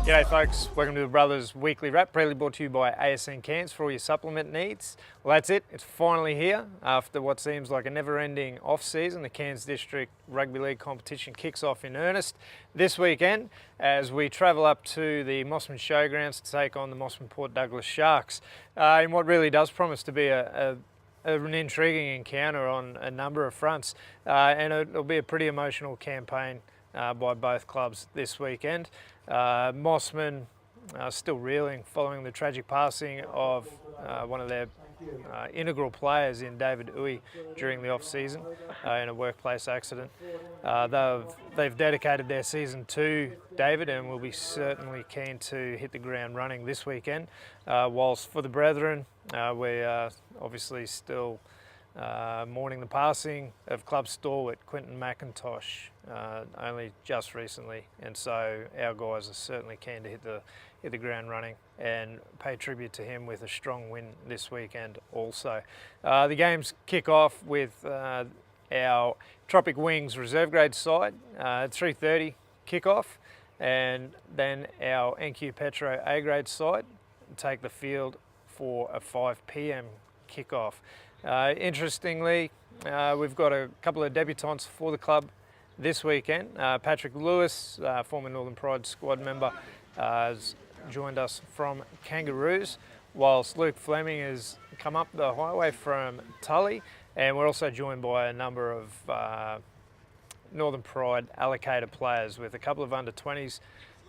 G'day folks, welcome to the Brothers Weekly Wrap, proudly brought to you by ASN Cairns for all your supplement needs. Well, that's it, it's finally here. After what seems like a never-ending off-season, the Cairns District Rugby League competition kicks off in earnest this weekend as we travel up to the Mossman Showgrounds to take on the Mossman Port Douglas Sharks in what really does promise to be an intriguing encounter on a number of fronts, and it'll be a pretty emotional campaign by both clubs this weekend. Mossman still reeling following the tragic passing of one of their integral players in David Uy during the off-season in a workplace accident. They've dedicated their season to David and will be certainly keen to hit the ground running this weekend. Whilst for the brethren, we are obviously still mourning the passing of club stalwart Quinton McIntosh only just recently, and so our guys are certainly keen to hit the ground running and pay tribute to him with a strong win this weekend also. The games kick off with our Tropic Wings reserve grade side at 3:30 kickoff, and then our NQ Petro A grade side take the field for a 5 p.m. kickoff. Interestingly, we've got a couple of debutants for the club this weekend. Patrick Lewis, former Northern Pride squad member, has joined us from Kangaroos, whilst Luke Fleming has come up the highway from Tully, and we're also joined by a number of Northern Pride allocated players, with a couple of under-20s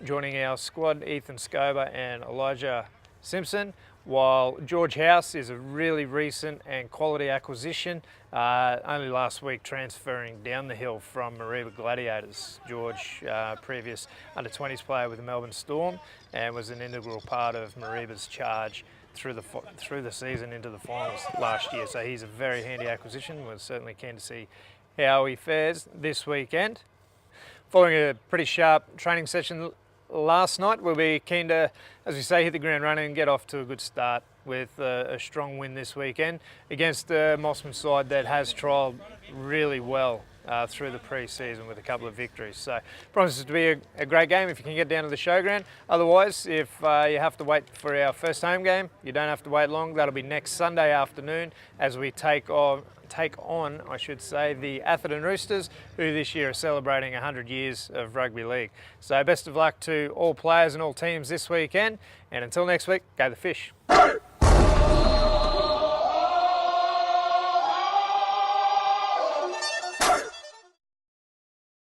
joining our squad, Ethan Scober and Elijah Simpson, while George House is a really recent and quality acquisition, only last week transferring down the hill from Mareeba Gladiators. George, previous under-20s player with the Melbourne Storm, and was an integral part of Mareeba's charge through the season into the finals last year. So he's a very handy acquisition. We're certainly keen to see how he fares this weekend. Following a pretty sharp training session last night, we'll be keen to, as we say, hit the ground running and get off to a good start with a strong win this weekend against the Mossman side that has trialled really well through the pre-season with a couple of victories. So promises to be a great game if you can get down to the showground. Otherwise, if you have to wait for our first home game, you don't have to wait long. That'll be next Sunday afternoon as we take on, I should say, the Atherton Roosters, who this year are celebrating 100 years of rugby league. So best of luck to all players and all teams this weekend, and until next week, go the fish.